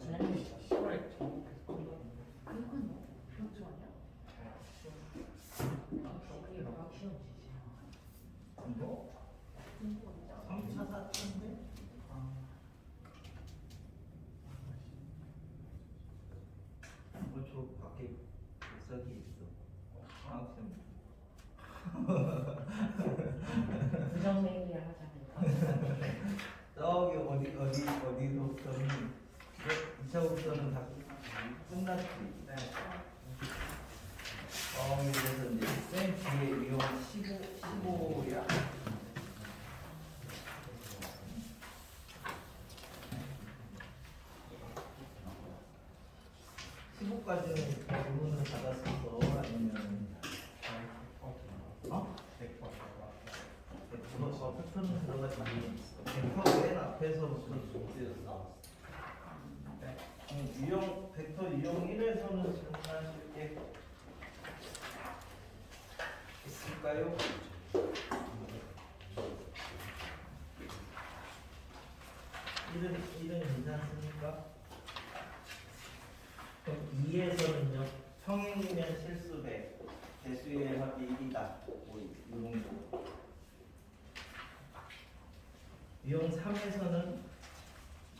지난해 10월에 전국에서 끝났는데 그건 뭐? 그렇죠 아니야? 그게 과학 시험지지. 이거? 공부 언제? 3차 4차인데? 저 밖에 객석이 있어. 학생. 부정 얘기를 하자니까. 저기 어디서부터는 2차부터는 다 끝났지. 네. 그래서 이제 쌤 뒤에 위험 15야. 까지는 질문을 받았었어. 아니면 팩터는 들어가지 않았어. 벡터 맨 앞에서부터 숙제였어. 유형 벡터 유형 1에서는 질문할 수 있게 있을까요? 1은 괜찮습니까? 그럼 2에서는요, 평행이면 실수 100, 대수의 합이 1이다. 뭐 이런 거. 유형 3에서는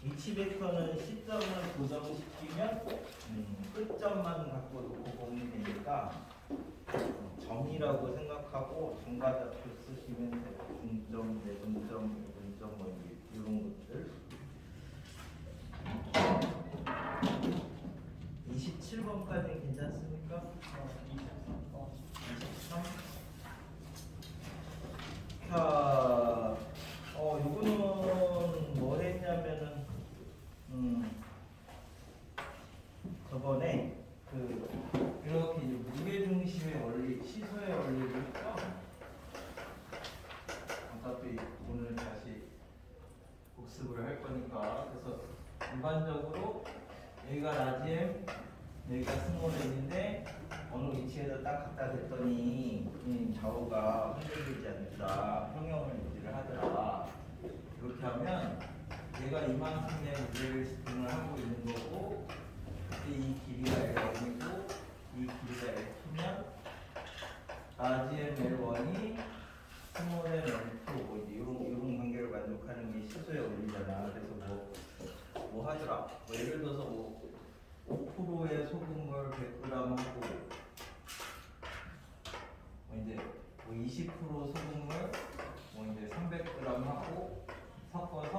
위치 벡터는 시점을 고정시키면 끝점만 갖고 놓고 보면 되니까 점이라고 생각하고 정과잡표 쓰시면 돼요. 중점, 내분점, 분점 뭐 이런 것들. 27번까지 괜찮습니까? 23. 자, 요거는 뭐 했냐면은, 저번에 이렇게 이제 무게중심의 원리, 시소의 원리를 했죠? 아까 또 오늘 다시 복습을 할 거니까. 그래서 일반적으로 여기가 라지엠, 여기가 스몰엠인데 어느 위치에서 딱 갖다 댔더니 좌우가 흔들리지 않는다. 평형을 유지를 하더라. 이렇게 하면 얘가 이만큼의 무게를 집중을 하고 있는 거고, 이 길이가 L1이고 이 길이가 L2면 라지엠 L1이 스몰엠 L2 뭐 이제 이런 관계를 만족하는 게 시소의 원리잖아. 그래서 뭐 하더라. 뭐 예를 들어서 5%의 소금을 100g 하고 이제 20% 소금을 이제 300g 하고 섞어서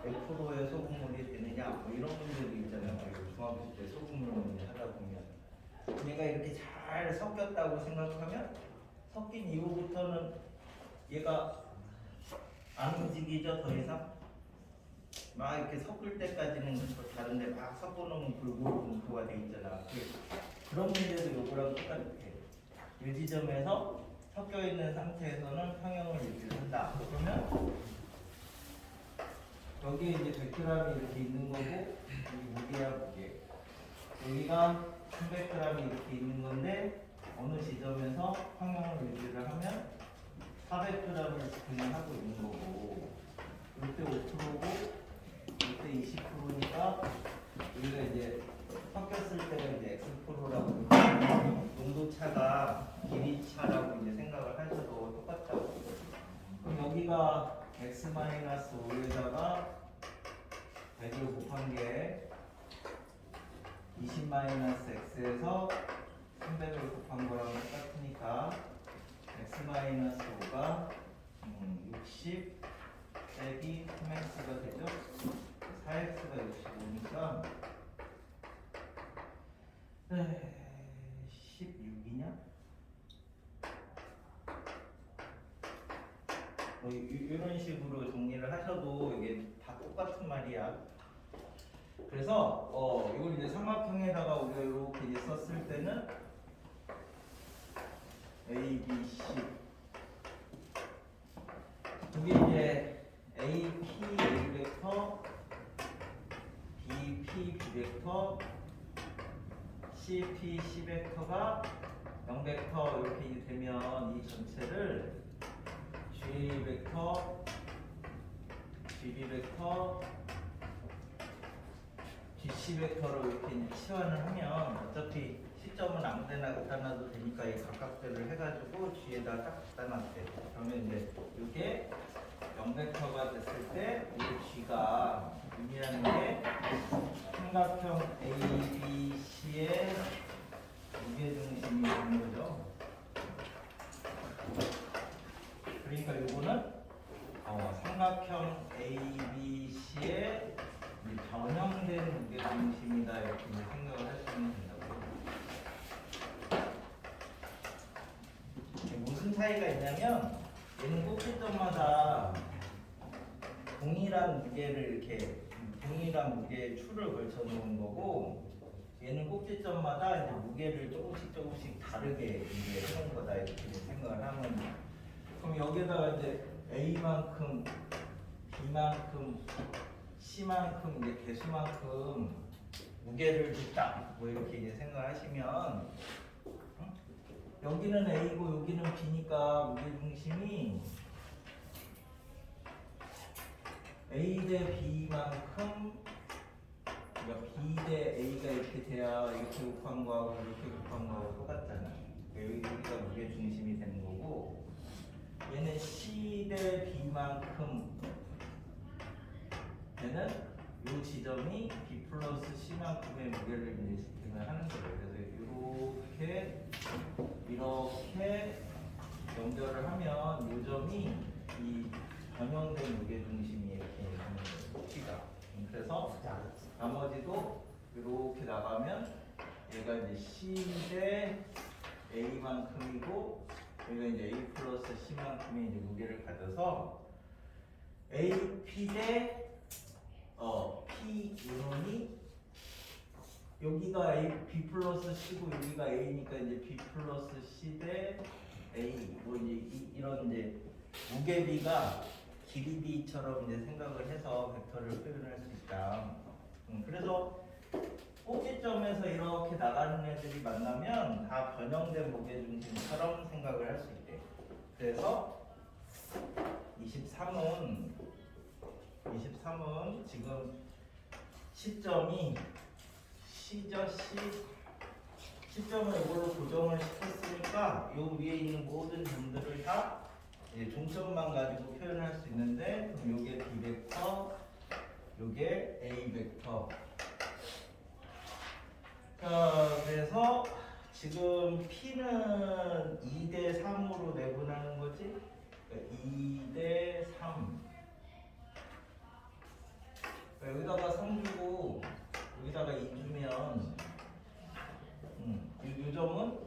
100%의 소금물이 되느냐 뭐 이런 문제도 있잖아요. 중학교 때 소금물 하다 보면 얘가 이렇게 잘 섞였다고 생각하면 섞인 이후부터는 얘가 안 움직이죠. 더 이상 막 이렇게 섞을 때까지는 다른데 막 섞어놓으면 골고루 분포가 돼 있잖아. 그런 문제도 요거랑 똑같아. 이 지점에서 섞여 있는 상태에서는 평형을 유지를 한다. 그러면 여기에 이제 100g이 이렇게 있는 거고, 여기 무게야 무게. 여기가 300g이 이렇게 있는 건데 어느 지점에서 평형을 유지를 하면 400g을 집행을 하고 있는 거고, 이때 5%고 이때 20%니까 우리가 이제 섞였을 때가 이제 X라고 농도 차가 길이 차라고 이제 생각을 하셔도 똑같다고. 그럼 여기가 X-5에다가 100을 곱한 게 20-X에서 300을 곱한 거랑 똑같으니까 X-5가 60 빼기 3x가 되죠? 4x가 65니까 16이냐? 뭐 이런 식으로 정리를 하셔도 이게 다 똑같은 말이야. 그래서 이걸 이제 삼각형에다가 우리가 이렇게 이제 썼을 때는 A, B, C 이게 이제 A, P, A 벡터, B, P, B 벡터, C, P, C 벡터가 0 벡터 이렇게 이제 되면 이 전체를 G 벡터, GB 벡터, DC 벡터로 이렇게 이제 치환을 하면 어차피 시점은 아무데나 갖다 놔도 되니까 이 각각들을 해가지고 뒤에다 딱 갖다 놨대. 그러면 이제 이게 0벡터가 됐을 때 우리 G가 의미하는 게 삼각형 ABC의 무게중심이 되는 거죠. 그러니까 요거는 삼각형 ABC의 변형된 무게중심이다 이렇게 이제 생각을 하시면 된다고. 무슨 차이가 있냐면 얘는 꼭지점마다 동일한 무게를 이렇게 동일한 무게의 추를 걸쳐 놓은 거고 얘는 꼭지점마다 이제 무게를 조금씩 다르게 이제 해놓은 거다 이렇게 이제 생각을 하면 그럼 여기에다가 이제 A만큼 B만큼 C만큼 이제 개수만큼 무게를 줬다 뭐 이렇게 이제 생각을 하시면 여기는 A고 여기는 B니까 무게중심이 A 대 B만큼 그러니까 B 대 A가 이렇게 돼야 이렇게 곱한 거하고 이렇게 곱한 거하고 똑같잖아. 여기가 무게중심이 되는 거고 얘는 C 대 B만큼 얘는 이 지점이 B 플러스 C만큼의 무게를 이제 하는 거예요. 그래서 이렇게 연결을 하면 이 점이 이 변형된 무게중심이 이렇게 되는 거예요. C가. 그래서 나머지도 이렇게 나가면 얘가 이제 C 대 A만큼이고 여기가 이제 A 플러스 C만큼의 이제 무게를 가져서 AP 대 P 이론이 여기가 A, B 플러스 C고 여기가 A니까 이제 B 플러스 C 대 A 뭐 이제 이런 이제 무게비가 길이비처럼 이제 생각을 해서 벡터를 표현할 수 있다. 그래서 꼭지점에서 이렇게 나가는 애들이 만나면 다 변형된 무게중심처럼 생각을 할 수 있대. 그래서 23은 지금 시점이 C죠. 시점을 이걸로 고정을 시켰으니까 요 위에 있는 모든 점들을 다 이제 종점만 가지고 표현할 수 있는데 그럼 요게 B 벡터, 요게 A 벡터. 자, 그래서 지금 P는 2대 3으로 내분하는 거지? 그러니까 2대 3. 여기다가 3 주고 여기다가 2 주면 이 점은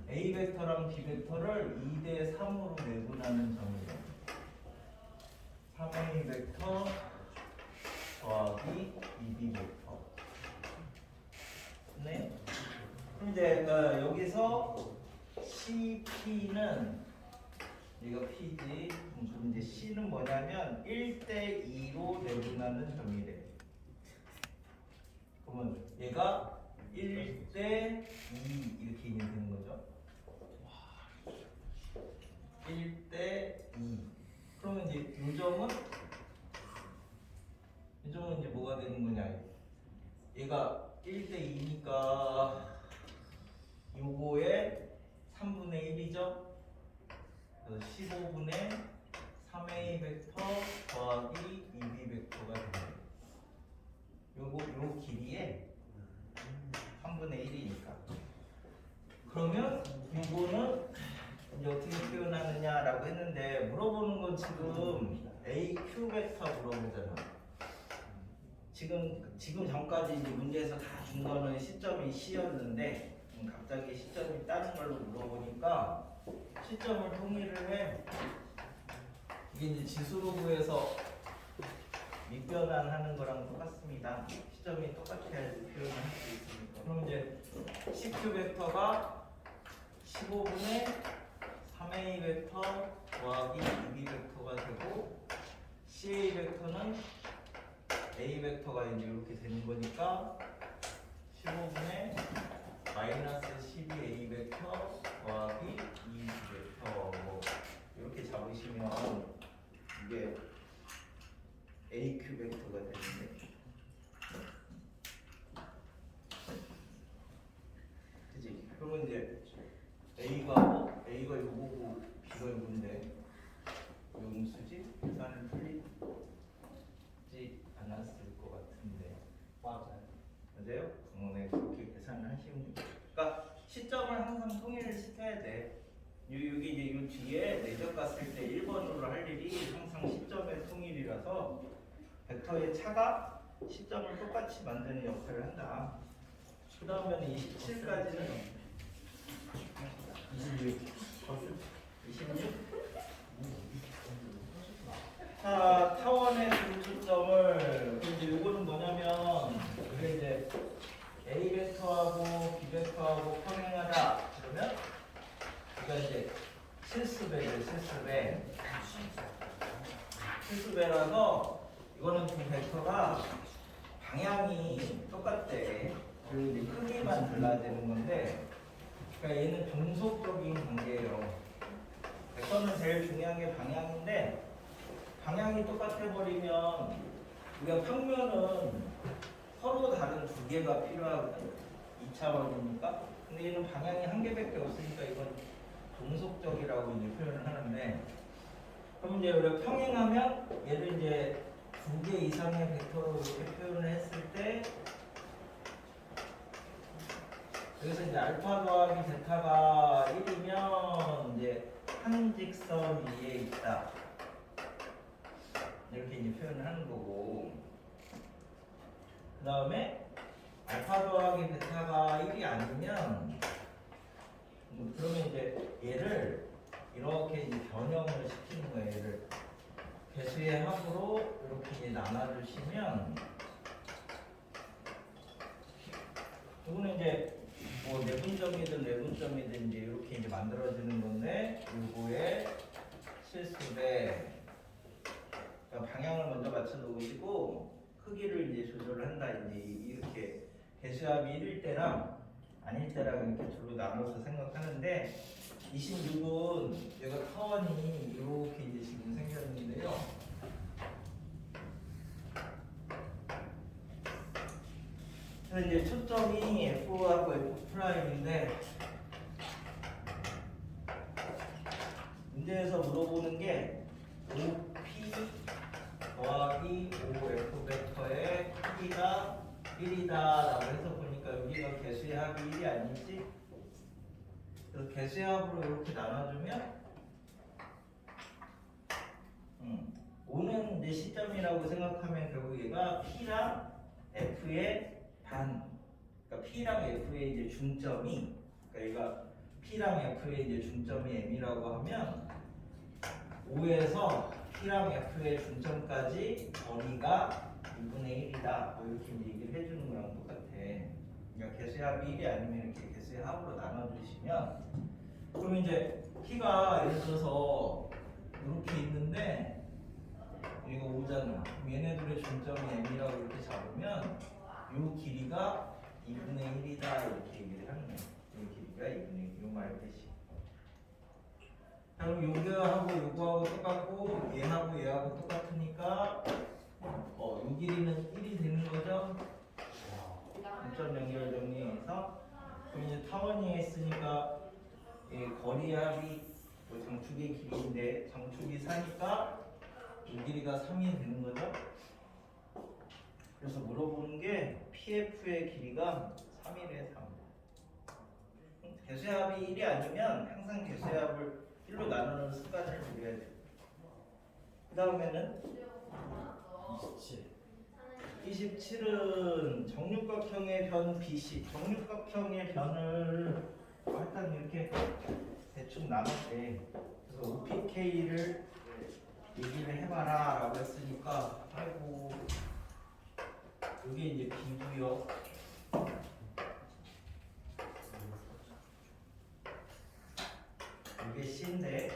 A 벡터랑 B 벡터를 2대 3으로 내분하는 점이에요. 3A 벡터 더하기 2B 벡터. 네. 그럼 이제 여기서 CP는 이거 P지. 그럼 이제 C는 뭐냐면 1대 2로 내분하는 점이래. 그러면 얘가 1대 2 이렇게 되는 거죠. 1대 2. 그러면 이제 이 점은 이제 뭐가 되는 거냐? 얘가 1대 2니까 요거의 3분의 1이죠. 그래서 15분의 3A 벡터 더하기 2B 벡터가 되네요. 요 길이에 3분의 1이니까. 그러면 이거는 이제 어떻게 표현하느냐라고 했는데 물어보는 건 지금 AQ 벡터 물어보잖아. 지금 전까지 이제 문제에서 다 준 거는 시점이 C였는데 갑자기 시점이 다른 걸로 물어보니까 시점을 통일을 해. 이게 이제 지수로 구해서 밑변환하는 거랑 똑같습니다. 시점이 똑같게 표현을 할 수 있으니까. 그럼 이제 CQ 벡터가 15분의 3A 벡터 더하기 2B 벡터가 되고 CA 벡터는 A 벡터가 이제 이렇게 되는 거니까 15분의 마이너스 12A 벡터 더하기 2B 벡터 뭐 이렇게 잡으시면 이게 AQ 벡터가 되는데 갔을 때 1번으로 할 일이 항상 시점의 통일이라서 벡터의 차가 시점을 똑같이 만드는 역할을 한다. 그 다음에는 27까지는 26. 자, 타원의 중점을 이제 요거는 뭐냐면 우리 이제 A 벡터하고 B 벡터하고 평행하다 그러면 이거 이제 실수배죠, 실수배라서 이거는 두 벡터가 방향이 똑같대. 그리고 이제 크기만 달라지는 건데, 그러니까 얘는 종속적인 관계예요. 벡터는 제일 중요한 게 방향인데, 방향이 똑같아 버리면 우리가 평면은 서로 다른 두 개가 필요하거든요. 2차원이니까. 근데 얘는 방향이 한 개밖에 없으니까 이건 종속적이라고 이제 표현을 하는데, 그럼 이제 우리가 평행하면 얘를 이제 두 개 이상의 벡터로 이렇게 표현을 했을 때, 여기서 이제 알파 더하기 베타가 1이면 이제 한 직선 위에 있다. 이렇게 이제 표현을 하는 거고, 그 다음에 알파 더하기 베타가 1이 아니면 그러면 이제 얘를 이렇게 이제 변형을 시키는 거예요. 얘를 개수의 합으로 이렇게 이제 나눠주시면, 이거는 이제 뭐 내분점이든 내분점이든 이제 이렇게 이제 만들어지는 건데, 요거의 실수배, 그러니까 방향을 먼저 맞춰 놓으시고 크기를 이제 조절을 한다. 이제 이렇게 개수합이 1일 때랑 아닐 때랑 이렇게 둘로 나눠서 생각하는데, 26은 얘가 타원이 이렇게 이제 지금 생겼는데요. 그래서 이제 초점이 F하고 F'인데, 문제에서 물어보는 게 OP 더하기 OF 벡터의 크기가 1이다라고 해서 보니까 여기가 개수의 합이 1이 아니지? 그래서 개수의 합으로 이렇게 나눠주면 5는 이제 시점이라고 생각하면 결국 얘가 P랑 F의 반, 그러니까 P랑 F의 이제 중점이, 그러니까 얘가 P랑 F의 이제 중점이 M이라고 하면 5에서 P랑 F의 중점까지 거리가 2분의 1이다. 뭐 이렇게 이제 얘기를 해주는 거랑 똑같아. 그러니까 개수의 합이 1이 아니면 이렇게 개수의 합으로 나눠주시면, 그럼 이제 P가 예를 들어서 이렇게 있는데 여기가 5잖아. 그럼 얘네들의 중점이 M이라고 이렇게 잡으면 이 길이가 2분의 1이다. 이렇게 얘기를 하는 거야. 이 길이가 2분의 1, 이 말듯이. 그럼 요거하고 요거하고 똑같고 얘하고 똑같으니까 요 길이는 1이 되는 거죠. 점점 연결 정리해서, 그럼 이제 타원이 있으니까 거리 합이 장축의 길이인데 장축이 4니까 이 길이가 3이 되는 거죠. 그래서 물어보는 게 PF의 길이가 3이래. 3. 개수의 합이 1이 아니면 항상 개수의 합을 1로 나누는 습관을 들여야 돼요. 그 다음에는 27은 정육각형의 변 BC. 정육각형의 변을 일단 이렇게 대충 나눴대. 그래서 OPK를 얘기를 해봐라 라고 했으니까, 아이고 이게 이제 B고요. 이게 C인데,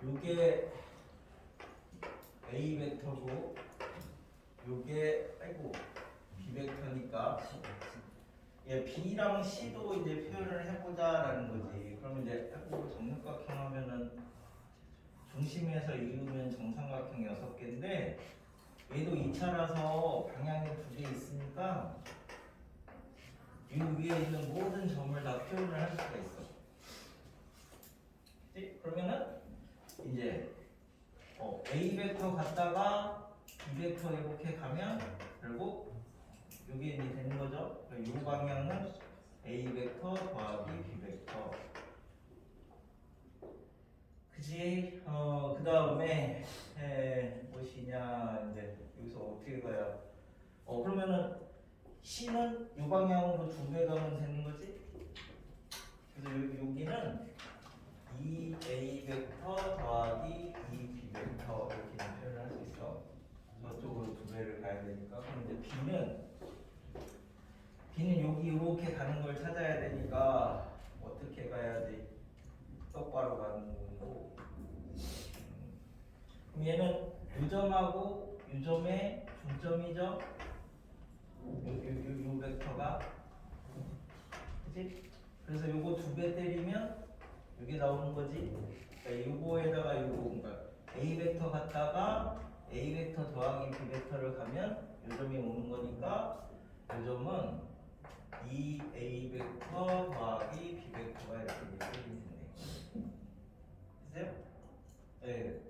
요게 A 벡터고 요게 B 벡터니까 B랑 C도 이제 표현을 해보자라는 거지. 그러면 이제 정육각형 하면은 중심에서 이으면 정삼각형 6개인데 얘도 2차라서 방향이 2개 있으니까 이 위에 있는 모든 점을 다 표현을 할 수가 있어. 그치? 그러면은 이제 A 벡터 갔다가 B 벡터 이렇게 가면 결국 이게 이제 되는 거죠. 이 방향은 A 벡터 더하기 B 벡터. 그지? 그 다음에 무엇이냐 이제 여기서 어떻게 가요? 그러면은 C는 이 방향으로 2배 가면 되는 거지? 그래서 여기는 2A 벡터 더하기 2B 벡터 이렇게 표현을 할 수 있어. 저쪽으로 2배를 가야 되니까. 그럼 이제 B는 여기 이렇게 가는 걸 찾아야 되니까 어떻게 가야지? 똑바로 가는 거고. 그럼 얘는 요점하고 요점의 중점이죠? 요 벡터가. 그치? 그래서 요거 2배 때리면 이게 나오는 거지. 그러니까 요거에다가 요거 그러니까 A 벡터 갔다가 A 벡터 더하기 B 벡터를 가면 요점이 오는 거니까 요점은 2A 벡터 더하기 B 벡터가 이렇게 되겠네. 됐어요? 네.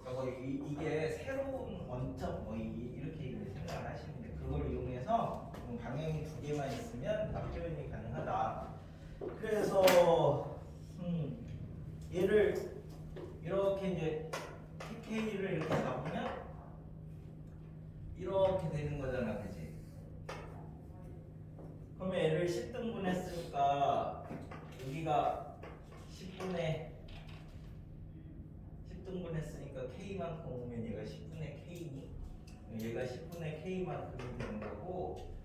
그리고 이게 새로운 원점 뭐 이렇게 생각을 하시면 돼요. 그걸 이용해서 방향이 2개만 있으면 다 표현이 가능하다. 그래서 얘를 이렇게 이제 PK를 이렇게 잡으면 이렇게 되는 거잖아, 그지? 그러면 얘를 10등분 했으니까 여기가 10등분 했으니까 K만큼 오면 얘가 10분의 K니? 얘가 10분의 K만큼이 되는 거고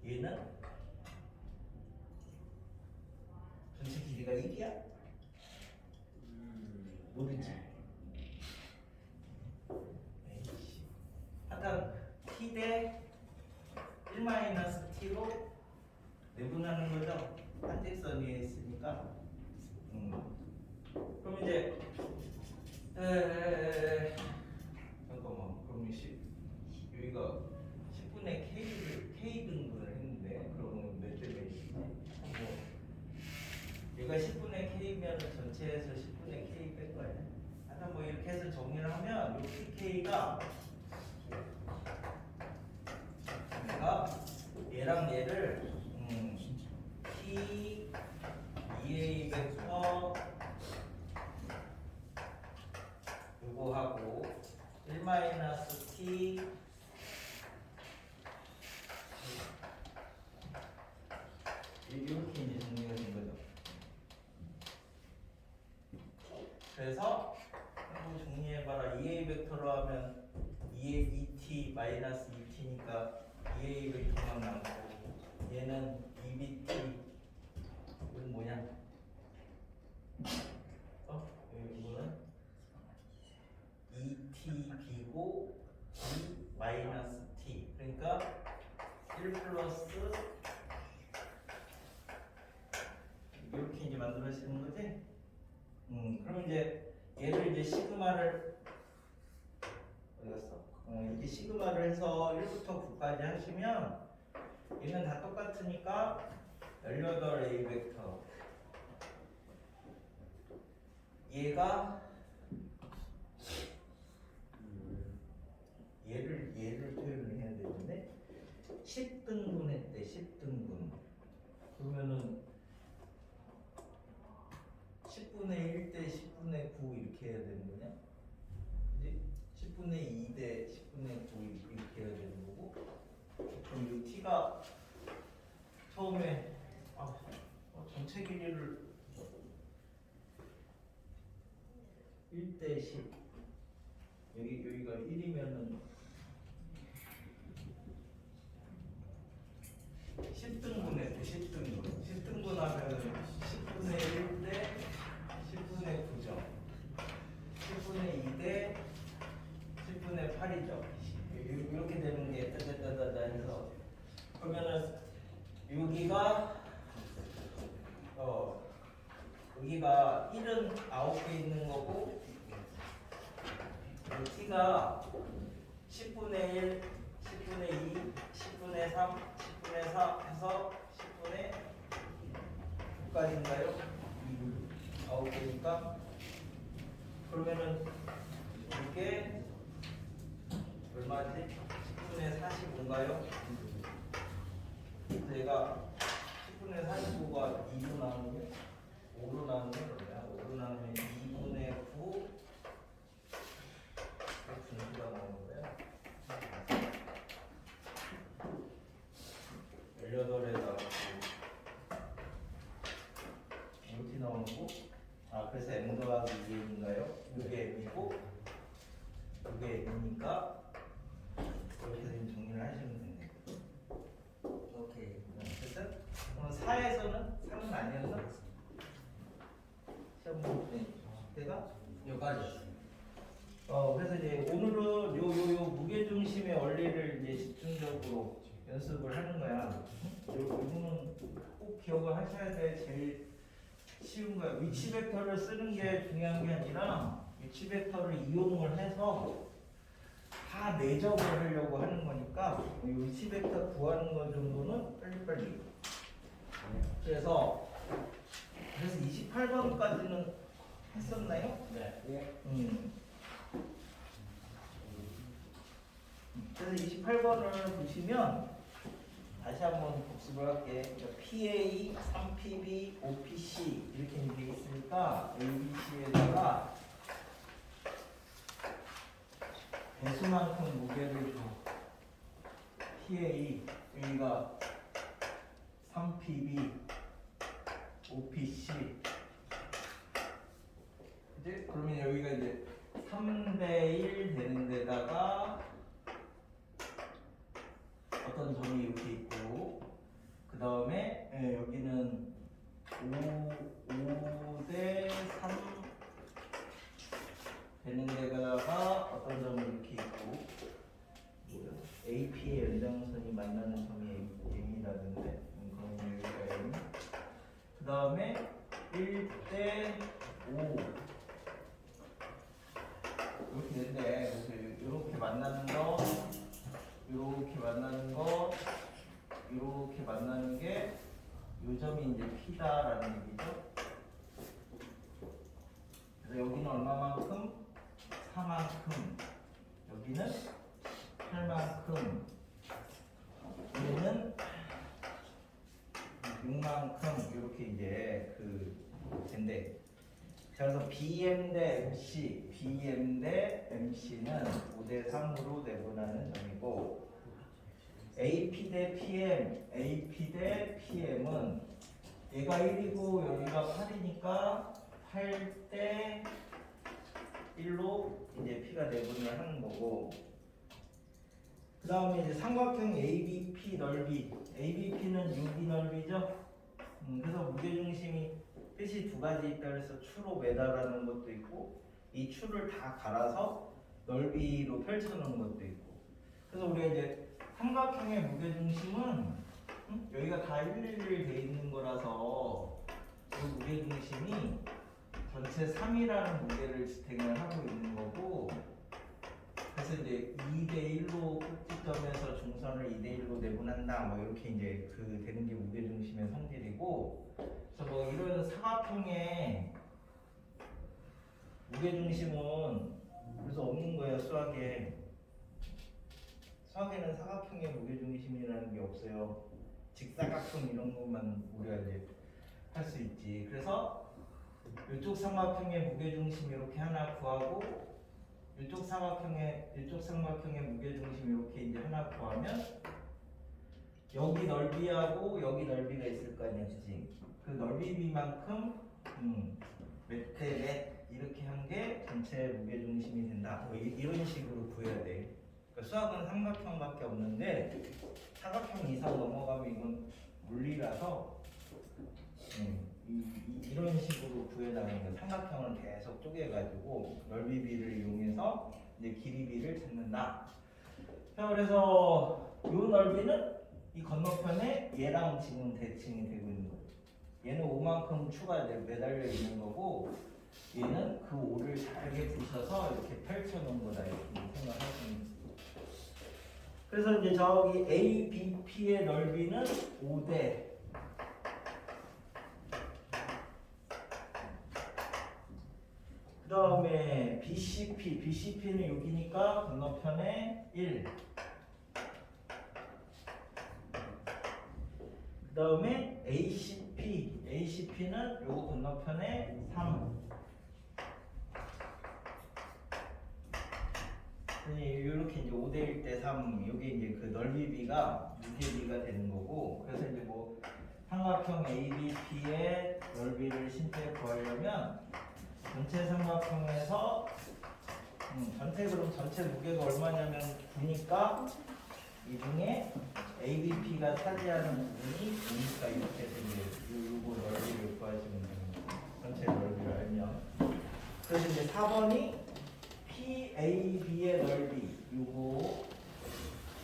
얘는 전체 길이가 1이야? 모르지? 하여튼 T 대 1-T로 내분하는 거죠? 한직선 위에 있으니까. 그럼 이제 잠깐만. 그럼 여기가 10분의 K 등분을 했는데 그러면 몇 대 몇이지? 얘가 10분의 K면 전체에서 10분의 K 뺀 거야. 하여튼 뭐 이렇게 해서 정리를 하면 이 PK가 얘랑 얘를 T 2A 벡터 요거 하고 1-T 이렇게 이제 정리가 된 거죠. 그래서 한번 정리해봐라. 2A 벡터로 하면 2T 마이너스 2T니까 2A 벡터만 남고 얘는 2BT 이건 뭐냐? 이거는 2TB고 2 마이너스 T 그러니까 1 플러스 이렇게 이제 만들어지는 거지? 그럼 이제 얘를 이제 시그마를 어디 갔어? 이제 시그마를 해서 1부터 9까지 하시면 얘는 다 똑같으니까 18A 벡터 얘가 얘를 표현을 해야 되는데 10등분 했대. 10등분 그러면은 10분의 1 대 10분의 9 이렇게 해야 되는 거냐? 그지? 10분의 2 대 10분의 9 이렇게 해야 되는 거고 그럼 이 t가 처음에 전체 길이를 1 대 10 여기가 1이면은 10등분 했대. 10등분 하면은 10분의 1 대 10분의 9죠. 10분의 2 대 10분의 8이죠. 이렇게 되는 게 따다다다다 해서 그러면은 여기가 1은 9개 있는 거고 t가 10분의 1, 10분의 2, 10분의 3, 10분의 4 해서 10분의 9까지인가요? 9개니까 그러면은 이게 얼마지? 10분의 45인가요? 그래서 얘가 10분의 45가 2로 나누면 5로 나누면 얼마야? 5로 나누면 2분의 9 이게 M이고 이게 M이니까 이렇게 해서 정리를 하시면 됩니다. 오케이. 됐어? 오늘 4에서는 3은 아니었나? 시험 볼 때. 내가? 여기까지. 그래서 이제 오늘은 요 무게중심의 원리를 이제 집중적으로 연습을 하는 거야. 이거는 꼭 기억을 하셔야 돼. 제일 쉬운 거야. 위치 벡터를 쓰는 게 중요한 게 아니라 위치 벡터를 이용을 해서 다 내적을 하려고 하는 거니까 이 위치 벡터 구하는 거 정도는 빨리빨리. 그래서 28번까지는 했었나요? 네. 그래서 28번을 보시면 다시 한번 복습을 할게. 그러니까 PA, 3PB, OPC 이렇게 돼 있으니까 ABC에다가 배수만큼 무게를 줘. PA 여기가 3PB, OPC. 이제 그러면 여기가 이제 3대1 되는 데다가 어떤 점이 이렇게 있고 그 다음에 여기는 5대 3 되는 데다가 어떤 점이 이렇게 있고 AP의 연장선이 만나는 점이 M이라던데 그럼 여기가 M 그 다음에 1대 5 이렇게 되는데 그래서 이렇게 만나는 거 이렇게 만나는 거 이렇게 만나는 게 요점이 이제 P다라는 얘기죠. 그래서 여기는 얼마만큼? 4만큼 여기는 8만큼 여기는 6만큼 이렇게 이제 그 된대. 그래서 BM 대 MC, BM 대 MC는 5대 3으로 내분하는 점이고 AP 대 PM, AP 대 PM은 얘가 1이고 여기가 8이니까 8대 1로 이제 P가 내분을 하는 거고 그 다음에 이제 삼각형 ABP 넓이, ABP는 6이 넓이죠. 그래서 무게중심이 뜻이 두 가지 있다 그래서 추로 매달라는 것도 있고 이 추를 다 갈아서 넓이로 펼쳐놓은 것도 있고 그래서 우리가 이제 삼각형의 무게중심은 여기가 다 111 돼 있는 거라서 이 무게중심이 전체 3이라는 무게를 지탱을 하고 있는 거고 그래서 이제 2대1로 꼭지점에서 중선을 2대1로 내분한다 뭐 이렇게 이제 그 되는 게 무게중심의 성질이고 그래서 뭐 이런 사각형의 무게중심은 그래서 없는 거예요. 수학에는 사각형의 무게중심이라는 게 없어요. 직사각형 이런 것만 우리가 이제 할 수 있지. 그래서 이쪽 삼각형의 무게중심 이렇게 하나 구하고 이쪽 삼각형의 무게중심 이렇게 이제 하나 구하면 여기 넓이하고 여기 넓이가 있을 거 아니야, 그치? 그 넓이비만큼 몇 대 몇 이렇게 한 게 전체 무게중심이 된다. 뭐 이런 식으로 구해야 돼. 그러니까 수학은 삼각형밖에 없는데 사각형 이상 넘어가면 이건 물리라서 이런 식으로 구해나가는 거예요. 삼각형을 계속 쪼개가지고 넓이비를 이용해서 이제 길이비를 찾는다. 자, 그래서 이 넓이는 이 건너편에 얘랑 지금 대칭이 되고 있는 거예요. 얘는 5만큼 추가 매달려 있는 거고 얘는 그 5를 잘게 부셔서 이렇게 펼쳐 놓은 거다 이렇게 생각하시면 돼요. 그래서 이제 저기 ABP의 넓이는 5대 그 다음에 BCP는 여기니까 건너편에 1 그 다음에 ACP는 요거 건너편에 3 이렇게 이제 5대1 대 3 요게 이제 그 넓이비가 무게비가 되는 거고 그래서 이제 뭐 삼각형 ABP의 넓이를 신체 구하려면 전체 삼각형에서 전체 무게가 얼마냐면 9니까 이 중에 ABP가 차지하는 부분이 9니까 이렇게 되는 요거 넓이를 구하시면 됩니다. 전체 넓이를 알면. 그래서 이제 4번이 PAB의 넓이 요거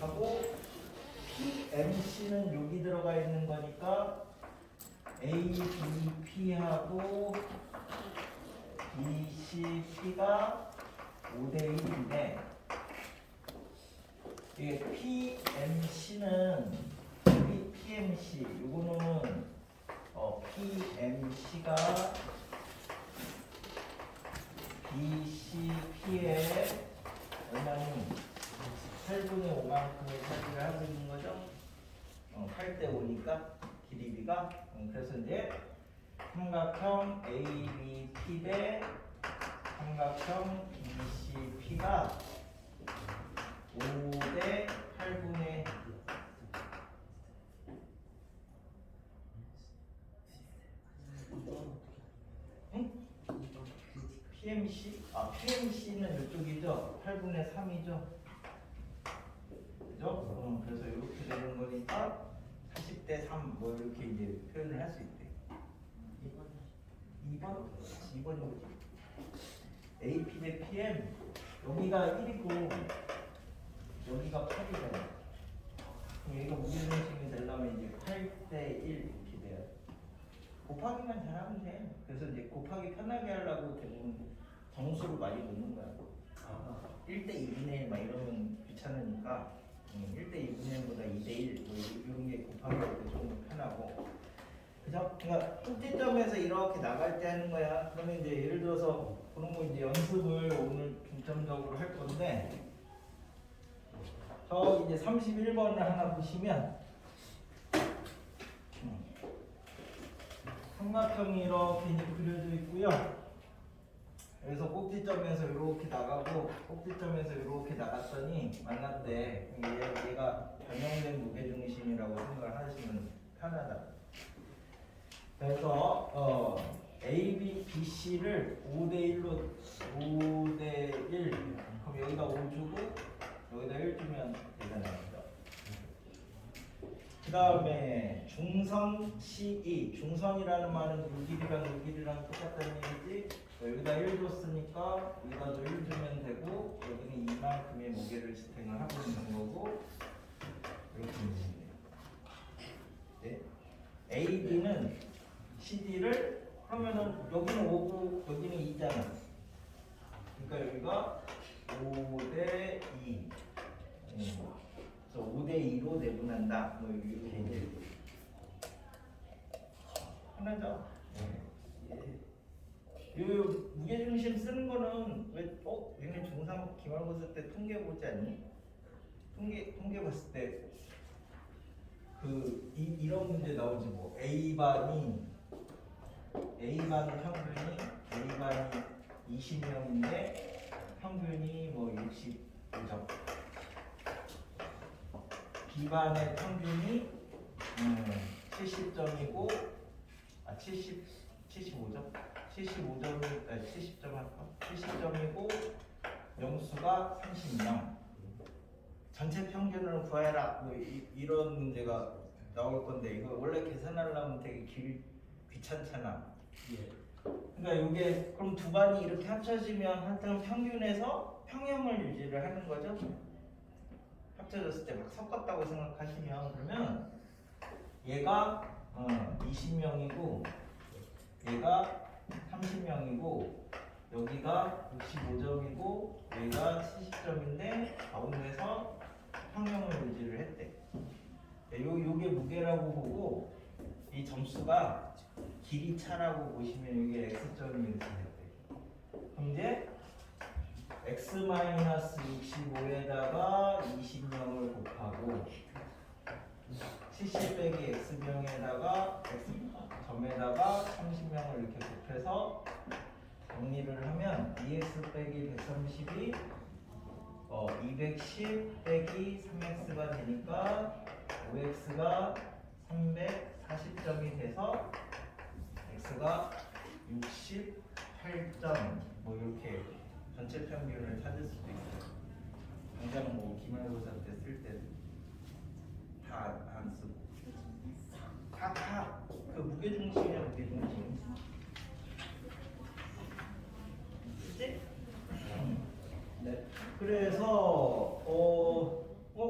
하고 PMC는 여기 들어가 있는 거니까 ABP하고 BCP가 5대 1인데 이게 PMC는 PMC 요거는 PMC가 BCP의 얼마니 8분의 5만큼을 차지를 하고 있는 거죠. 8대 5니까 길이비가 그래서 이제 삼각형 ABP 대 삼각형 BCP가 5대 8분의 PMC? PMC는 이쪽이죠. 8분의 3이죠. 그죠? 그래서 이렇게 되는 거니까 40대 3 뭐 이렇게 이제 표현을 할 수 있대. 2번이 뭐지? AP 대 PM 여기가 1이고 여기가 8이잖아. 여기가 무게중심이 되려면 이제 8대 1 이렇게 돼요. 곱하기만 잘하면 돼. 그래서 이제 곱하기 편하게 하려고 대부분 정수를 많이 놓는 거야. 1대 2분의 1 막 이러면 귀찮으니까 1대 2분의 1보다 2대 1 뭐 이런 게 곱하기 할 때 좀 편하고. 그죠? 그러니까 꼭지점에서 이렇게 나갈 때 하는 거야. 그러면 이제 예를 들어서 그런 거 이제 연습을 오늘 중점적으로 할 건데 저 이제 31번을 하나 보시면 삼각형이 이렇게 이제 그려져 있고요. 그래서 꼭지점에서 이렇게 나가고 꼭지점에서 이렇게 나갔더니 만났대. 얘가 변형된 무게중심이라고 생각을 하시면 편하다. 그래서 AB, BC를 5대 1로 5대 1 그럼 여기다 5 주고 여기다 1 주면 되잖아요. 그 다음에 중선 CE 중선이라는 말은 물길이랑 똑같다는 얘기지. 여기다 1 줬으니까 여기다도 1 주면 되고 여기는 이만큼의 무게를 지탱을 하고 있는 거고 이렇게 되면 돼요. 네. AB는 CD를 하면은 여기는 5고 여기는 2잖아. 그러니까 여기가 5대 2. 그래서 5대 2로 내분한다. 뭐 이렇게 이제 하나죠. 요 무게중심 쓰는 거는 왜 얘네 중3 기말고사 때 통계 보지 않니? 통계 봤을 때 그 이런 문제 나오지 뭐 A반이 평균이 A반이 20명인데 평균이 뭐 65점. B반의 평균이 70점이고 75점? 75점이 70점 할까? 70점이고 명수가 30명. 전체 평균을 구해라. 뭐 이런 문제가 나올 건데 이거 원래 계산하려면 되게 귀찮잖아. 그러니까 이게 그럼 두 반이 이렇게 합쳐지면 하여튼 평균에서 평형을 유지를 하는 거죠. 합쳐졌을 때 막 섞었다고 생각하시면 그러면 얘가 20명이고 얘가 30명이고 여기가 65점이고 여기가 70점인데 가운데서 평형을 유지를 했대. 요게 무게라고 보고 이 점수가 길이 차라고 보시면 이게 x점이 이렇게 됐대. 그럼 이제 x-65에다가 20명을 곱하고 70 빼기 x명에다가 x점에다가 30명을 이렇게 곱해서 정리를 하면 2x 빼기 130이 210 빼기 3x가 되니까 5x가 340점이 돼서 x가 8점 뭐 이렇게 전체 평균을 찾을 수도 있어요. 당장 뭐 기말고사 때 쓸 때는 다 안 쓰고 다그 무게중심이야 무게중심. 그치? 네. 그래서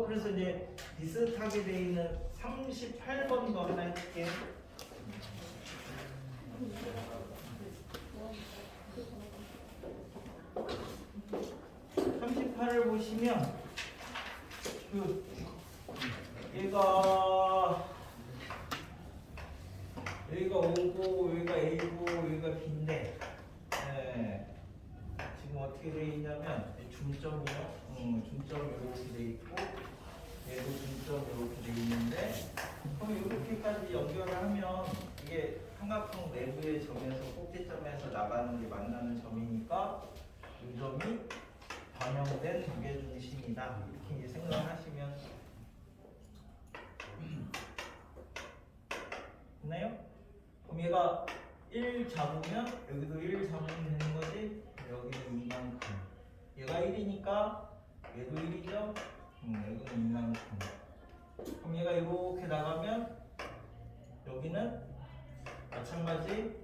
그래서 이제 비슷하게 돼 있는 38번도 하나 해줄게. 38을 보시면 여기가 O고 여기가 A고 여기가 B인데 지금 어떻게 돼 있냐면 중점이요. 중점 이렇게 돼 있고 얘도 중점 이렇게 돼 있는데 그럼 이렇게까지 연결을 하면 이게 삼각형 내부의 점에서 꼭지점에서 나가는 게 만나는 점이니까 이 점이 반영된 무게중심이다 이렇게 이제 생각하시면 됐나요? 그럼 얘가 1 잡으면 여기도 1 잡으면 되는 거지. 여기는 이만큼. 얘가 1이니까 얘도 1이죠. 여기는 이만큼. 그럼 얘가 이렇게 나가면 여기는 마찬가지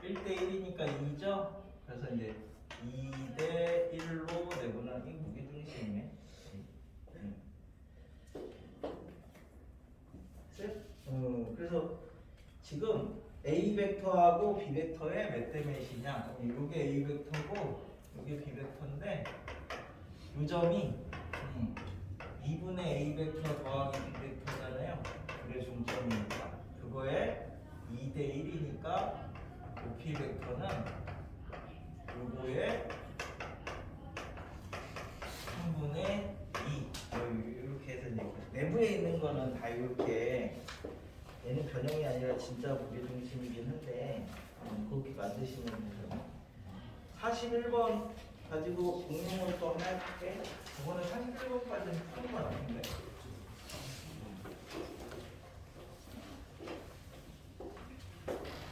1대 1이니까 2죠. 그래서 이제 2대 1로 내보는 이 무게중심이네. 그래서 지금 A 벡터하고 B 벡터의 몇 대 몇이냐? 이게 A 벡터고 이게 B 벡터인데 이 점이 2분의 A 벡터 더하기 B 벡터잖아요. 그게 중점이니까 그거에 2대 1이니까 B 벡터는 요거에 3분의 2 이렇게 해서 이제 내부에 있는 거는 다 이렇게 얘는 변형이 아니라 진짜 무게중심이긴 한데 그렇게 만드시면 되죠. 41번 가지고 응용을 또 하나 해볼게. 이거는 41번까지는 푸는 건 아닌데.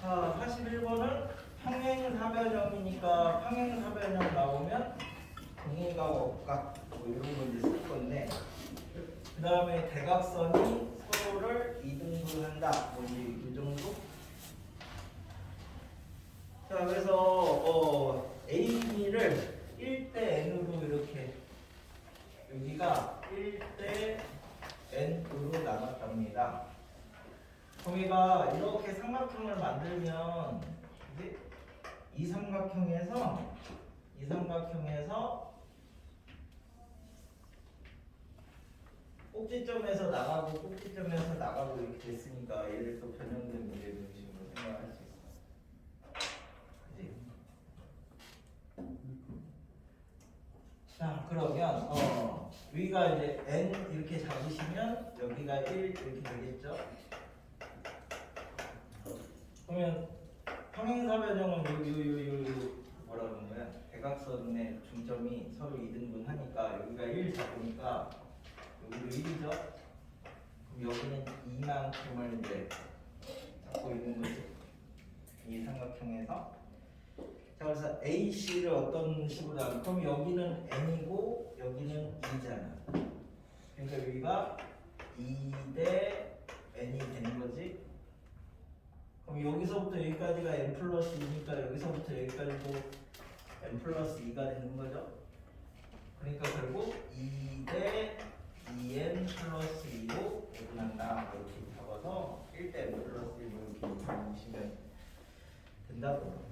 자, 41번은 평행사변형이니까 평행사변형 나오면 동일각, 억각 뭐 이런 거 이제 쓸 건데 그 다음에 대각선이 서로를 이등분한다. 뭐 이제 이 정도. 자, 그래서 A, B를 1대 N으로 이렇게 여기가 1대 N으로 나눴답니다. 그럼 얘가 이렇게 삼각형을 만들면 이제 이 삼각형에서 꼭지점에서 나가고 꼭지점에서 나가고 이렇게 됐으니까 얘를 또 변형된 무게중심으로 생각할 수 있어. 그치? 자, 그러면 여기가 이제 n 이렇게 잡으시면 여기가 1 이렇게 되겠죠? 그러면 평행사변형은 요 뭐라 그러는 거야? 대각선의 중점이 서로 이등분하니까 여기가 1 잡으니까 여기도 1이죠? 그럼 여기는 이만큼을 이제 잡고 있는 거지. 이 삼각형에서. 자, 그래서 AC를 어떤 식으로 하면 그럼 여기는 N이고 여기는 2잖아. 그러니까 여기가 2대 N이 되는 거지. 그럼 여기서부터 여기까지가 N 플러스 2니까 여기서부터 여기까지도 N 플러스 2가 되는 거죠. 그러니까 결국 2대 2n 플러스 2로 구분한다. 이렇게 잡아서 1대 n 플러스 1로 이렇게 보시면 된다고.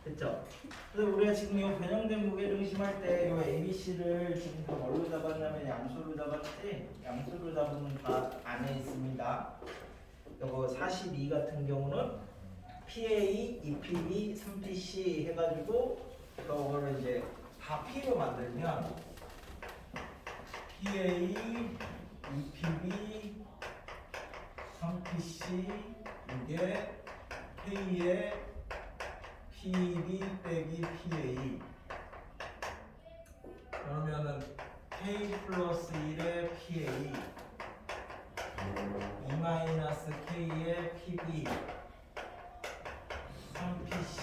됐죠? 그래서 우리가 지금 이 변형된 무게중심 할 때 이 ABC를 지금 다 뭘로 잡았냐면 양수로 잡았지? 양수로 잡으면 다 안에 있습니다. 이거 42 같은 경우는 PA, EPB, 3PC 해가지고 이거를 이제 다 P로 만들면 PA, EPB, 3PC 이게 K의 PB 빼기 PA 그러면은 K 플러스 1의 PA 2 마이너스 K의 PB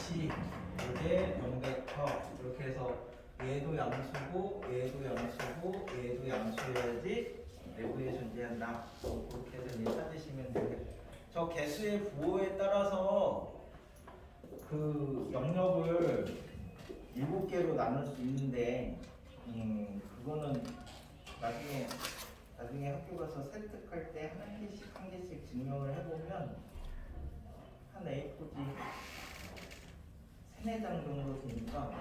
ABC 이게 정벡터 이렇게 해서 얘도 양수고 얘도 양수고 얘도 양수여야지 내부에 존재한다. 그렇게 해서 이제 찾으시면 되겠죠. 저 개수의 부호에 따라서 그 영역을 7개로 나눌 수 있는데 그거는 나중에 학교 가서 설득할 때 한 개씩 증명을 해보면 한 A4지 3-4장 정도 되니까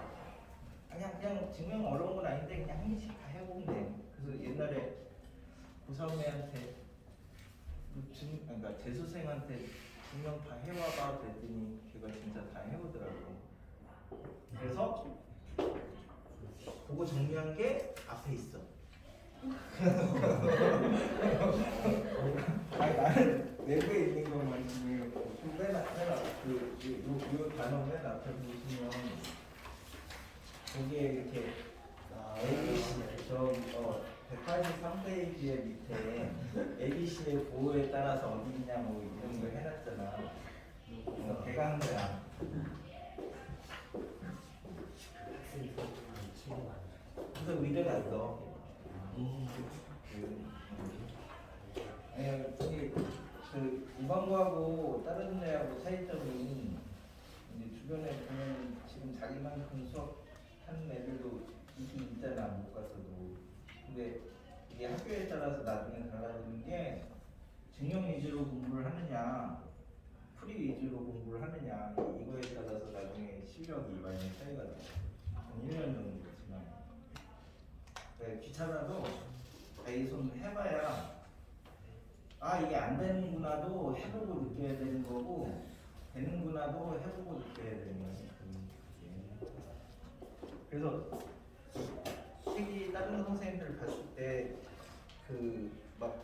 그냥 증명 어려운 건 아닌데 그냥 한 개씩 다 해보면 돼. 그래서 옛날에 고사원애한테 그러니까 재수생한테 증명 다 해와봐 그랬더니 걔가 진짜 다 해오더라고. 그래서 그거 정리한 게 앞에 있어. 아니 나는 내부에 있는 것만 증명해놓고 맨 요 단어 맨 앞에 보시면 거기에 이렇게 ABC 183페이지의 밑에 ABC의 보호에 따라서 어디 있냐 뭐 이런 거 해놨잖아. 그래서 걔가 한 거야. 그래서 위를 갔어. 저기 그 이방구하고 다른 애하고 차이점이 이제 주변에 보면 지금 자기만큼 수업하는 애들도 있잖아. 못 갔어도. 근데 이게 학교에 따라서 나중에 달라지는 게 증명 위주로 공부를 하느냐 풀이 위주로 공부를 하느냐 이거에 따라서 나중에 실력이 많이 차이가 나요. 한 1년 정도 지나면. 네, 귀찮아도 이 손 해봐야 이게 안 되는구나도 해보고 느껴야 되는 거고 되는구나도 해보고 느껴야 되는 거지. 그래서 책이 다른 선생님들 봤을 때 그 막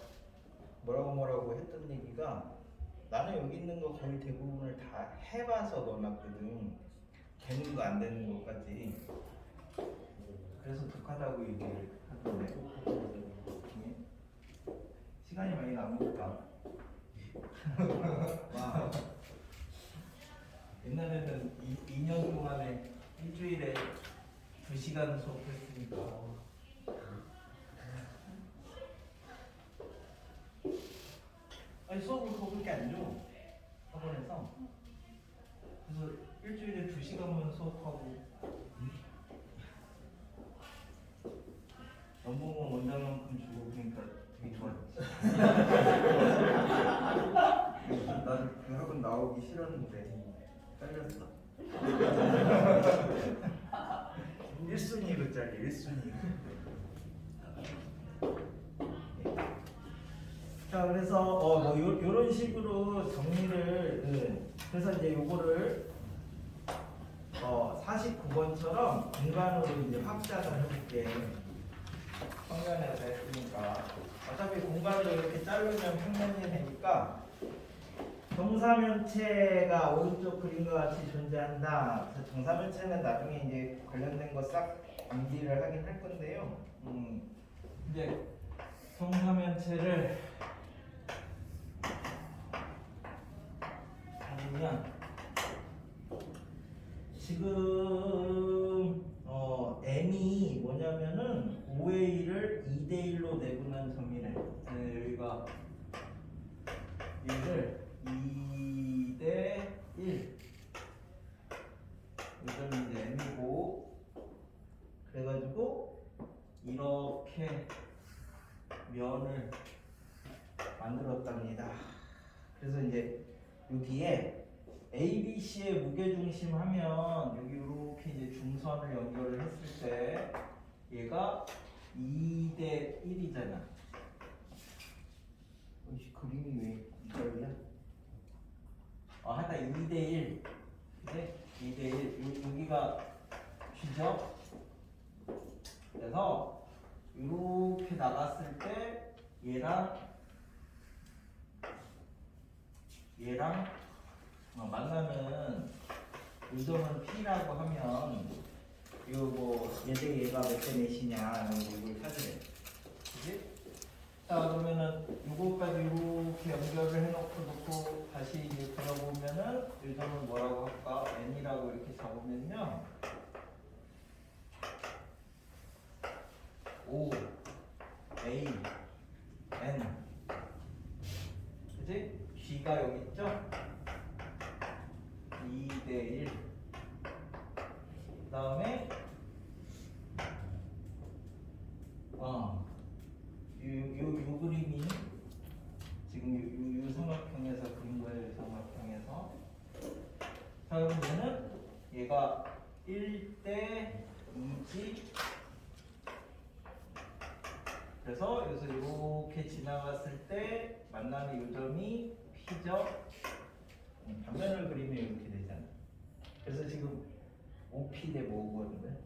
뭐라고 했던 얘기가 나는 여기 있는 거 거의 대부분을 다 해봐서 넣어놨거든. 되는 거 안 되는 것까지. 그래서 독하다고 얘기를 하던데. 시간이 많이 남으니까. 와. 옛날에는 2년 동안에 일주일에 2시간 수업했으니까. 아니 수업을 그렇게 안 줘. 학원에서. 그래서 일주일에 2시간만 수업하고 연봉은 원장만큼 주고 그러니까 되게 좋았지. 난 그 학원 나오기 싫었는데 잘렸어. 1순위 그짜리 1순위. 자 그래서 뭐 요런 식으로 정리를 그래서 이제 요거를 49번처럼 공간으로 이제 확장을 해볼게. 평면에서 했으니까 어차피 공간을 이렇게 자르면 평면이 되니까 정사면체가 오른쪽 그림과 같이 존재한다. 정사면체는 나중에 이제 관련된 거 싹 암기를 하긴 할 건데요. 이제 정사면체를 아니면 지금 m이 뭐냐면은 5의 1을 2대 1로 내분한 점이래. 여기가 얘를 2대 1 이 점이 이제 m이고 그래가지고 이렇게 면을 만들었답니다. 그래서 이제 여기에 ABC의 무게중심 하면 여기 이렇게 이제 중선을 연결을 했을 때 얘가 2대 1이잖아. 그림이 왜 이거야? 하여튼 2대 1. 그래? 2대 1. 여기가 G죠? 그래서 이렇게 나갔을 때 얘랑 만나는 이 점은 P라고 하면 이거 뭐 얘 대 얘가 몇 대 몇이냐 이걸 찾으래. 그치? 자 그러면은 요거까지 이렇게 연결을 해놓고 다시 이제 그려보면은 이 점을 뭐라고 할까? n이라고 이렇게 잡으면요. O A N 그지? G가 여기 있죠? 2대 1 그 다음에 요 그림이 지금 요 삼각형에서 그린 거예요. 삼각형에서 자 그럼 얘는 얘가 1대 2지 그래서 여기서 이렇게 지나갔을 때 만나는 요점이 P죠. 반면을 그리면 이렇게 되잖아. 그래서 지금 OP 대 뭐거든?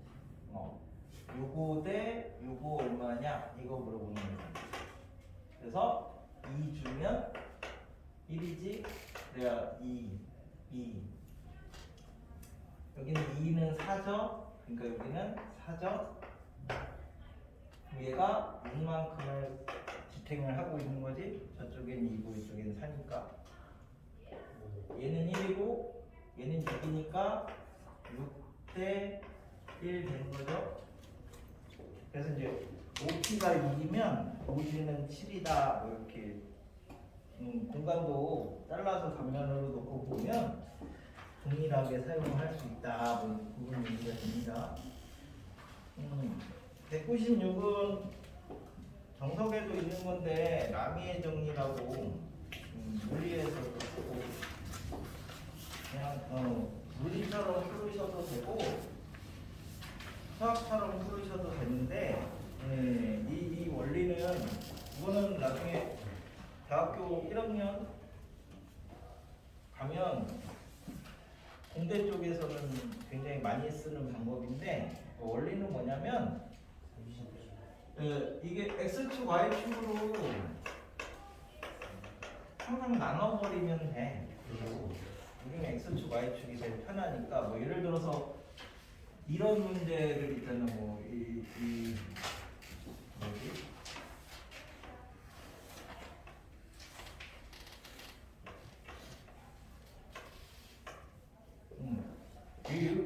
요거 대 요거 얼마냐? 이거 물어보는 거잖아. 그래서 2 주면 1이지? 그래야 2 여기는 2는 4죠? 그러니까 여기는 4죠? 얘가 6만큼을 지탱을 하고 있는 거지. 저쪽엔 2고 이쪽엔 4니까 얘는 1이고 얘는 6이니까 6대 1 되는 거죠. 그래서 이제 OP가 2이면 OG는 7이다 뭐 이렇게 공간도 잘라서 단면으로 놓고 보면 동일하게 사용할 수 있다 뭐 그런 얘기가 됩니다. 196은 정석에도 있는 건데 라미의 정리라고 물리에서도 쓰고 그냥 물리처럼 풀으셔도 되고 수학처럼 풀으셔도 되는데 이 원리는 이거는 나중에 대학교 1학년 가면 공대 쪽에서는 굉장히 많이 쓰는 방법인데 원리는 뭐냐면 이게 x축 y축으로 항상 나눠버리면 돼. 그리고 우리는 x축 y축이 제일 편하니까 뭐 예를 들어서 이런 문제를 있잖아. 뭐 뭐지?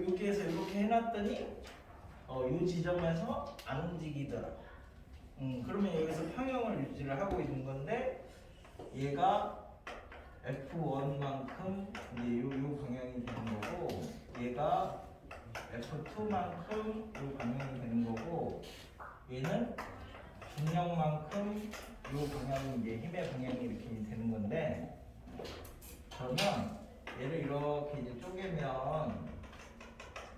여기에서 이렇게 해놨더니 이 지점에서 안 움직이더라. 그러면 여기서 평형을 유지를 하고 있는 건데 얘가 F1만큼 이제 요 방향이 되는 거고 얘가 F2만큼 요 방향이 되는 거고 얘는 중력만큼 요 방향이 이제 힘의 방향이 이렇게 되는 건데 그러면 얘를 이렇게 이제 쪼개면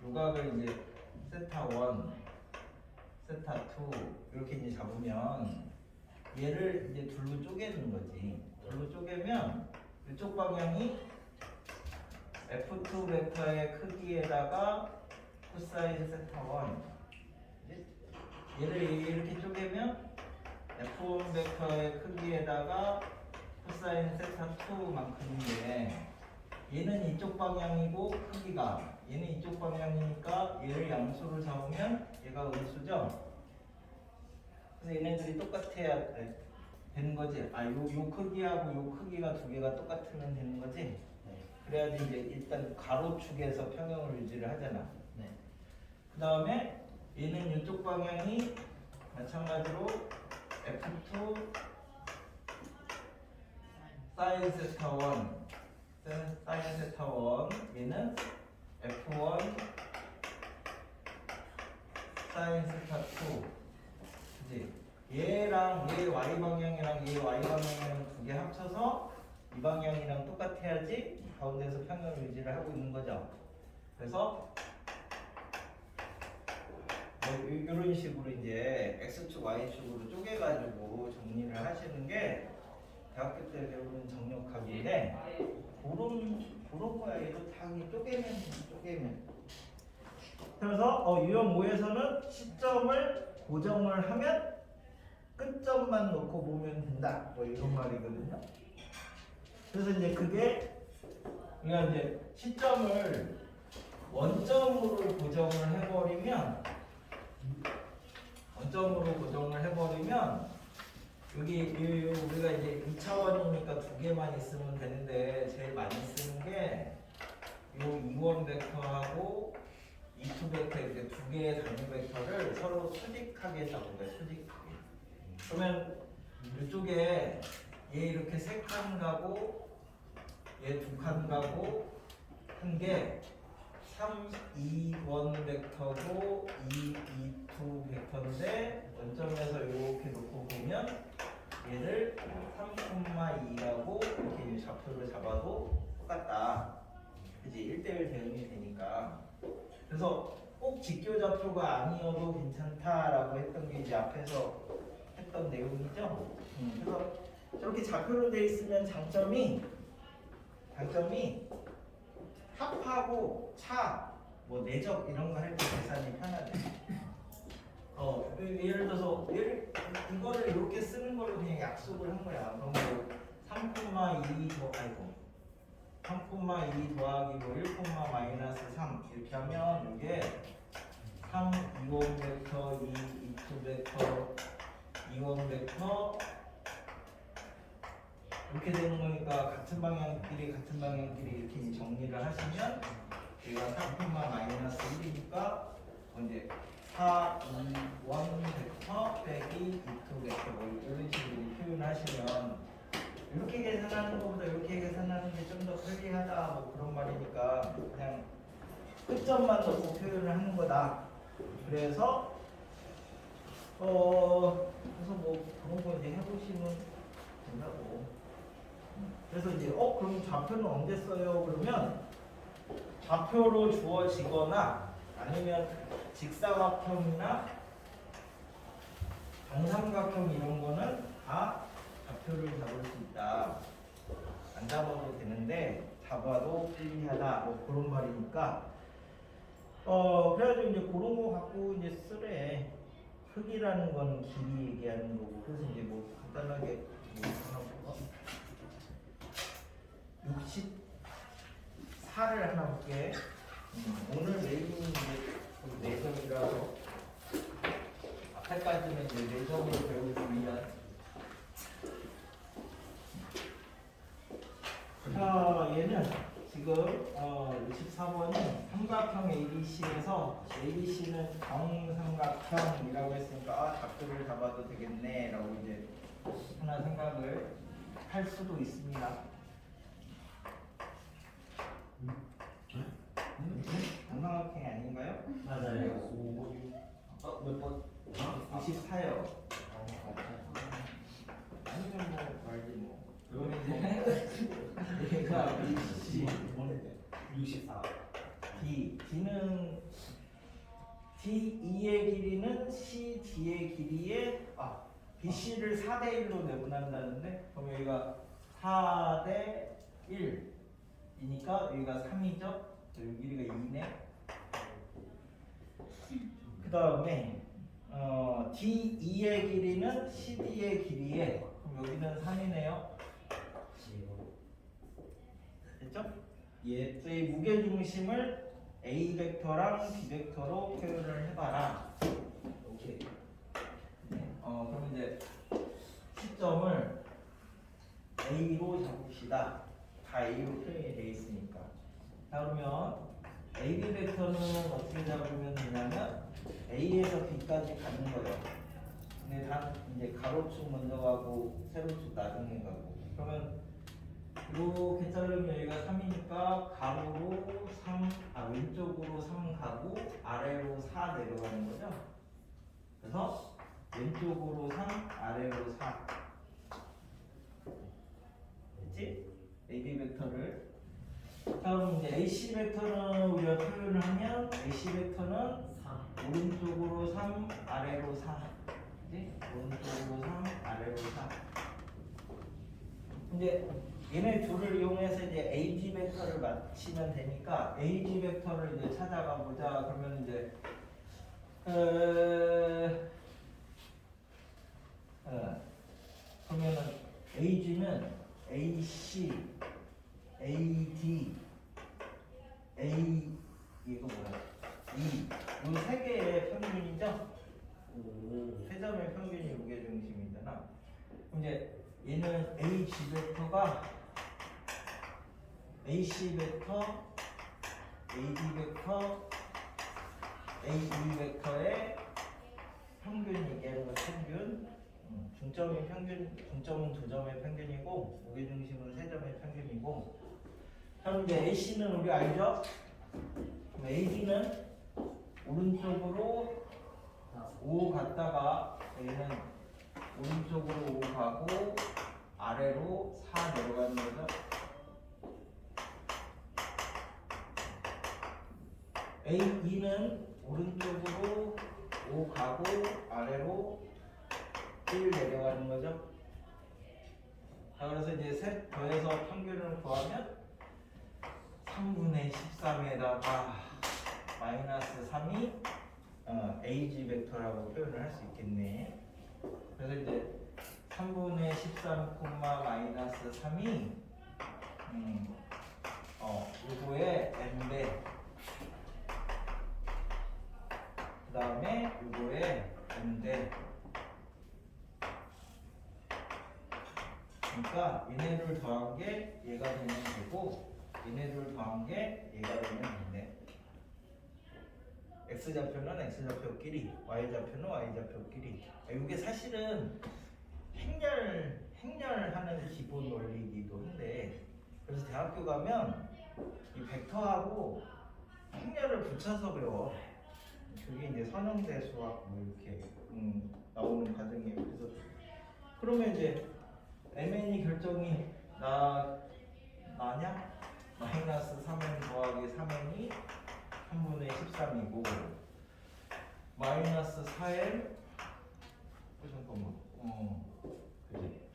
요각을 이제 세타 1, 세타 2 이렇게 이제 잡으면 얘를 이제 둘로 쪼개는 거지. 둘로 쪼개면 이쪽 방향이 F2 벡터의 크기에다가 코사인 세타 1 얘를 이렇게 쪼개면 F1 벡터의 크기에다가 코사인 세타 2만큼인데 얘는 이쪽 방향이고 크기가 얘는 이쪽 방향이니까 얘를 양수로 잡으면 얘가 음수죠. 그래서 얘네들이 똑같아야 되는 거지. 요 크기하고 요 크기가 두 개가 똑같으면 되는 거지. 그래야지 이제 일단 가로축에서 평형을 유지를 하잖아. 그 다음에 얘는 이쪽 방향이 마찬가지로 F2 사인 세타 1 사인 세타 1 얘는 F1 사인 세타 2 그치? 얘랑 얘 y 방향이랑 얘 y 방향이랑 두 개 합쳐서 이 방향이랑 똑같아야지 가운데서 평형을 유지를 하고 있는 거죠. 그래서 이런 식으로 이제 x축 y축으로 쪼개가지고 정리를 하시는 게 대학교 때 배우는 정력학인데 그런 거야. 얘도 다 쪼개면 그래서 유형 5에서는 시점을 고정을 하면 끝점만 놓고 보면 된다 뭐 이런 말이거든요. 그래서 이제 그게 우리가 이제 시점을 원점으로 고정을 해버리면 우리가 이제 2차원이니까 두 개만 있으면 되는데 제일 많이 쓰는 게 요 2원 벡터하고 2투 벡터 이렇게 두 개의 단위 벡터를 서로 수직하게 잡은 거예요. 수직하게. 그러면 이쪽에 얘 이렇게 세 칸 가고 얘 두 칸 가고 한 게 3, 2원 벡터고 2, 2투 벡터인데 원점에서 이렇게 놓고 보면 얘를 3,2라고 이렇게 이제 좌표를 잡아도 똑같다. 그지? 1대1 대응이 되니까. 그래서 꼭 직교 좌표가 아니어도 괜찮다라고 했던 게 이제 앞에서 했던 내용이죠. 그래서 저렇게 좌표로 되어 있으면 장점이 합하고 차, 뭐 내적 이런 거 할 때 계산이 편하대. 예를 들어서 이거를 이렇게 쓰는 걸로 그냥 약속을 한 거야. 그럼 뭐 3,2 더하기 뭐 1, 마이너스 3 이렇게 하면 이게 3, 2원 벡터, 2, 2투 벡터, 2원 벡터 이렇게 되는 거니까 같은 방향끼리 이렇게 이제 정리를 하시면 얘가 3, 마이너스 1이니까 이제 4, 2, 1 벡터 빼기 2투 벡터 뭐 이런 식으로 표현하시면 이렇게 계산하는 것보다 이렇게 계산하는 게 좀 더 편리하다 뭐 그런 말이니까 그냥 끝점만 넣고 표현을 하는 거다. 그래서 뭐 그런 거 이제 해보시면 된다고. 그래서 이제 그럼 좌표는 언제 써요? 그러면 좌표로 주어지거나 아니면 직사각형이나 정삼각형 이런 거는 다 좌표를 잡을 수 있다. 안 잡아도 되는데 잡아도 편리하다. 뭐 그런 말이니까. 그래가지고 이제 그런 거 갖고 이제 쓰래. 흙이라는 건 길이 얘기하는 거고. 그래서 이제 뭐 간단하게 뭐 하나 볼까? 64를 하나 볼게. 오늘 내용이 이제 내성이라서 앞에까지는 이제 내성으로 배우기 위한. 자, 얘는 지금 64번이 삼각형 ABC에서 ABC는 정삼각형이라고 했으니까 좌표를 잡아도 되겠네 라고 이제 하나 생각을 할 수도 있습니다. 정삼각형이 아닌가요? 맞아요. 몇 번? 24요. 아니면 뭐 말지 뭐. 그러면 이제 얘가 BC 64. D는 D2의 길이는 CD의 길이에 BC를 4대 1로 내분한다는데 그럼 여기가 4대 1이니까 여기가 3이죠? 여기 길이가 2네. 그 다음에 D2의 길이는 CD의 길이에 그럼 여기는 3이네요. 됐죠? 예. 이 무게중심을 A 벡터랑 B 벡터로 표현을 해봐라. 오케이. 그럼 이제 시점을 A로 잡읍시다. 다 A로 표현이 되어 있으니까. 자, 그러면 AB 벡터는 어떻게 잡으면 되냐면 A에서 B까지 가는 거예요. 근데 단 이제 가로축 먼저 가고 세로축 나중에 가고. 그러면 이렇게 자르면 여기가 3이니까 가로로 3, 왼쪽으로 3 가고 아래로 4 내려가는 거죠. 그래서 왼쪽으로 3, 아래로 4. 됐지? AB 벡터를. 그럼 이제 AC 벡터는 우리가 표현을 하면 AC 벡터는 3. 오른쪽으로 3, 아래로 4. 그치? 오른쪽으로 3, 아래로 4. 이제 얘네 둘을 이용해서 이제 AG 벡터를 맞히면 되니까 AG 벡터를 이제 찾아가 보자. 그러면 이제 그러면은 AG는 AC, AD, A 이거 뭐야? E 이 세 개의 평균이죠? 세 점의 평균이 무게중심이잖아. 이제 얘는 AC 벡터가 AC 벡터, AD 벡터, AE 벡터의 평균 얘기하는 거 평균. 중점이 평균, 중점은 두 점의 평균이고 무게중심은 세 점의 평균이고. 그럼 이제 AC는 우리 알죠? 그럼 AD는 오른쪽으로 5 갔다가 얘는 오른쪽으로 5 가고 아래로 4 내려가는 거죠. AE는 오른쪽으로 5 가고 아래로 1 내려가는 거죠. 자, 그래서 이제 셋 더해서 평균을 구하면 3분의 13에다가 마이너스 3이 AG 벡터라고 표현을 할 수 있겠네. 그래서 이제 3분의 13, 마이너스 3이 요거의 n배, 그 다음에 요거의 n배. 그러니까 얘네를 더한 게 얘가 되면 되고 얘네를 더한 게 얘가 되면 된대. x좌표는 x좌표끼리, y좌표는 y좌표끼리. 이게 사실은 행렬하는 기본 원리이기도 한데, 그래서 대학교 가면 이 벡터하고 행렬을 붙여서 배워. 그게 이제 선형대 수학 뭐 이렇게 나오는 과정이에요. 그래서 그러면 이제 MN이 결정이 나냐? 마이너스 3n 더하기 3n이 3분의 13이고 마이너스 4n 잠깐만 그지?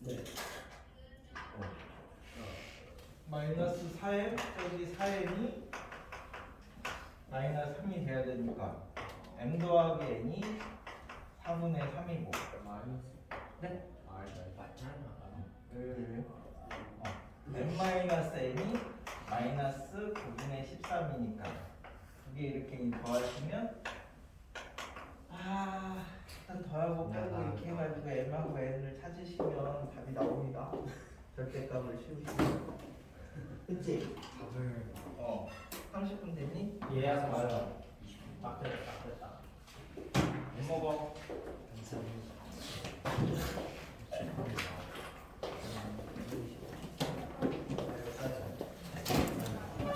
네. 마이너스 4n 저기 4n이 마이너스 3이 돼야 되니까 m 더하기 n이 4분의 3이고 네? n 마이너스 n이 마이너스 9분의 13이니까 두개 이렇게 더하시면 일단 더하고 빼고 이렇게 해가지고 m하고 n을 찾으시면 답이 나옵니다. 절대값을 씌우시면 그치? 30분 됐니? 예, 맞아요. 딱 됐다, 딱 됐다. 밥 먹어. 감사합니다.